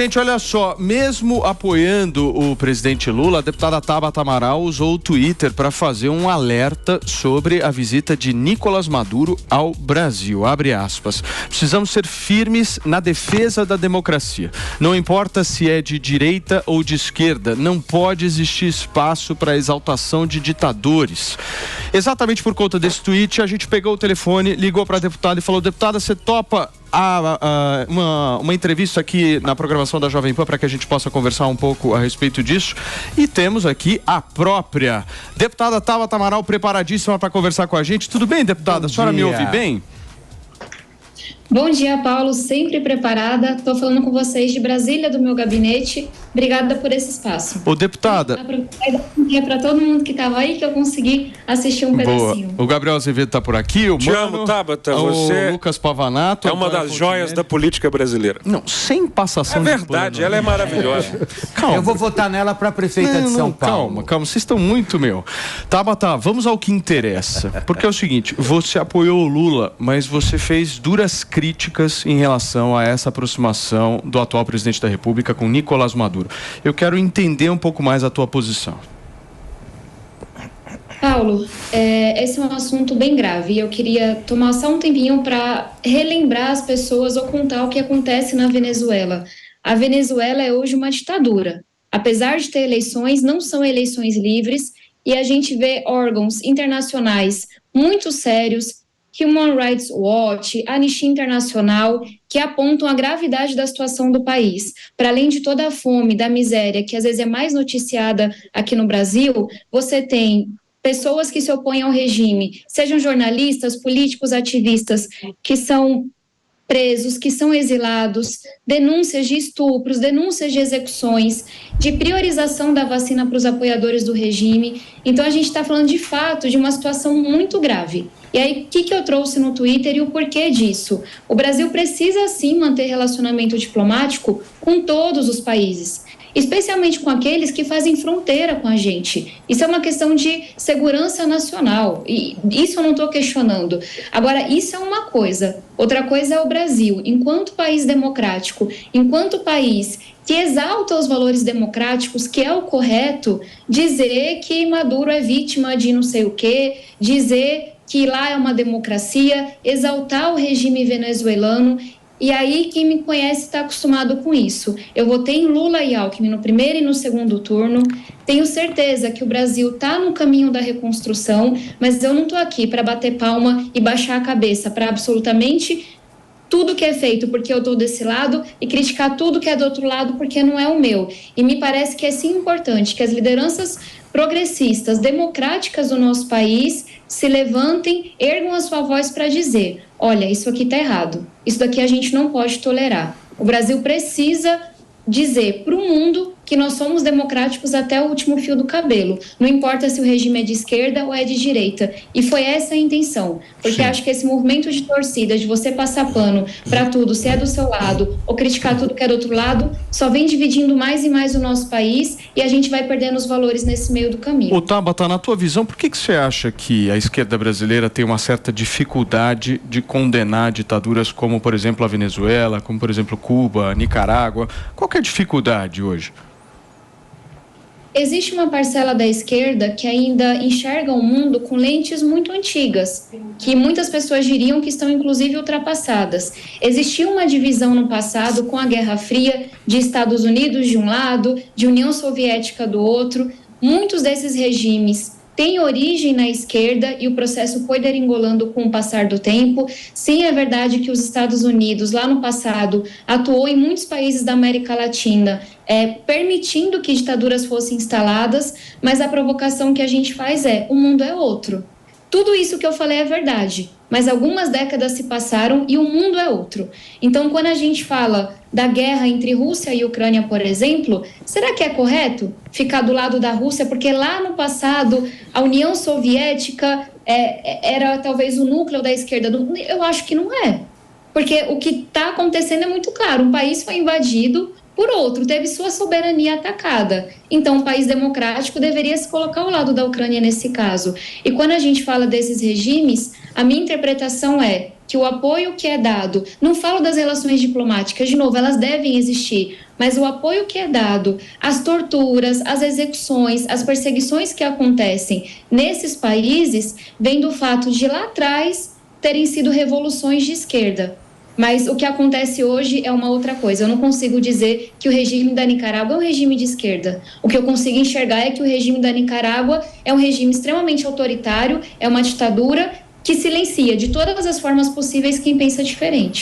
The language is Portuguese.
Gente, olha só, mesmo apoiando o presidente Lula, a deputada Tabata Amaral usou o Twitter para fazer um alerta sobre a visita de Nicolás Maduro ao Brasil. Abre aspas. Precisamos ser firmes na defesa da democracia. Não importa se é de direita ou de esquerda, não pode existir espaço para a exaltação de ditadores. Exatamente por conta desse tweet, a gente pegou o telefone, ligou para a deputada e falou: deputada, você topa uma entrevista aqui na programação da Jovem Pan para que a gente possa conversar um pouco a respeito disso? E temos aqui a própria deputada Tabata Amaral preparadíssima para conversar com a gente. Tudo bem, deputada? A senhora me ouve bem? Bom dia, Paulo, sempre preparada. Estou falando com vocês de Brasília, do meu gabinete. Obrigada por esse espaço. Ô, deputada... Para todo mundo que estava aí, que eu consegui assistir um pedacinho. O Gabriel Azevedo está por aqui, o Te amo, Tabata. Você o Lucas Pavanato. É uma das joias da política brasileira. Não, sem passação de verdade, ela é maravilhosa. Calma. Eu vou votar nela para prefeita de São Paulo. Calma, vocês estão muito, Tabata, vamos ao que interessa. Porque é o seguinte, você apoiou o Lula, mas você fez duras críticas em relação a essa aproximação do atual presidente da República com Nicolás Maduro. Eu quero entender um pouco mais a tua posição. Paulo, esse é um assunto bem grave e eu queria tomar só um tempinho para relembrar as pessoas ou contar o que acontece na Venezuela. A Venezuela é hoje uma ditadura. Apesar de ter eleições, não são eleições livres e a gente vê órgãos internacionais muito sérios, Human Rights Watch, Anistia Internacional, que apontam a gravidade da situação do país. Para além de toda a fome, da miséria, que às vezes é mais noticiada aqui no Brasil, você tem pessoas que se opõem ao regime, sejam jornalistas, políticos, ativistas, que são presos, que são exilados, denúncias de estupros, denúncias de execuções, de priorização da vacina para os apoiadores do regime. Então, a gente está falando, de fato, de uma situação muito grave. E aí, o que eu trouxe no Twitter e o porquê disso? O Brasil precisa, sim, manter relacionamento diplomático com todos os países, especialmente com aqueles que fazem fronteira com a gente. Isso é uma questão de segurança nacional, e isso eu não estou questionando. Agora, isso é uma coisa. Outra coisa é o Brasil, enquanto país democrático, enquanto país que exalta os valores democráticos, que é o correto, dizer que Maduro é vítima de não sei o quê, dizer que lá é uma democracia, exaltar o regime venezuelano. E aí, quem me conhece está acostumado com isso. Eu votei em Lula e Alckmin no primeiro e no segundo turno. Tenho certeza que o Brasil está no caminho da reconstrução, mas eu não estou aqui para bater palma e baixar a cabeça para absolutamente tudo que é feito porque eu estou desse lado e criticar tudo que é do outro lado porque não é o meu. E me parece que é sim importante que as lideranças progressistas, democráticas do nosso país se levantem, ergam a sua voz para dizer: olha, isso aqui está errado, isso daqui a gente não pode tolerar. O Brasil precisa dizer para o mundo que nós somos democráticos até o último fio do cabelo. Não importa se o regime é de esquerda ou é de direita. E foi essa a intenção. Porque acho que esse movimento de torcida, de você passar pano para tudo, se é do seu lado, ou criticar tudo que é do outro lado, só vem dividindo mais e mais o nosso país e a gente vai perdendo os valores nesse meio do caminho. Ô, Tabata, na tua visão, por que você acha que a esquerda brasileira tem uma certa dificuldade de condenar ditaduras como, por exemplo, a Venezuela, como, por exemplo, Cuba, Nicarágua? Qual que é a dificuldade hoje? Existe uma parcela da esquerda que ainda enxerga o mundo com lentes muito antigas, que muitas pessoas diriam que estão inclusive ultrapassadas. Existia uma divisão no passado com a Guerra Fria, de Estados Unidos de um lado, de União Soviética do outro. Muitos desses regimes têm origem na esquerda e o processo foi degringolando com o passar do tempo. Sim, é verdade que os Estados Unidos, lá no passado, atuou em muitos países da América Latina, permitindo que ditaduras fossem instaladas, mas a provocação que a gente faz o mundo é outro. Tudo isso que eu falei é verdade, mas algumas décadas se passaram e o mundo é outro. Então, quando a gente fala da guerra entre Rússia e Ucrânia, por exemplo, será que é correto ficar do lado da Rússia? Porque lá no passado, a União Soviética era talvez o núcleo da esquerda. Eu acho que não é. Porque o que está acontecendo é muito claro. Um país foi invadido por outro, teve sua soberania atacada. Então, um país democrático deveria se colocar ao lado da Ucrânia nesse caso. E quando a gente fala desses regimes, A minha interpretação é que o apoio que é dado, não falo das relações diplomáticas, de novo, elas devem existir, mas o apoio que é dado às torturas, às execuções, às perseguições que acontecem nesses países, vem do fato de lá atrás terem sido revoluções de esquerda. Mas o que acontece hoje é uma outra coisa. Eu não consigo dizer que o regime da Nicarágua é um regime de esquerda. O que eu consigo enxergar é que o regime da Nicarágua é um regime extremamente autoritário, é uma ditadura que silencia de todas as formas possíveis quem pensa diferente.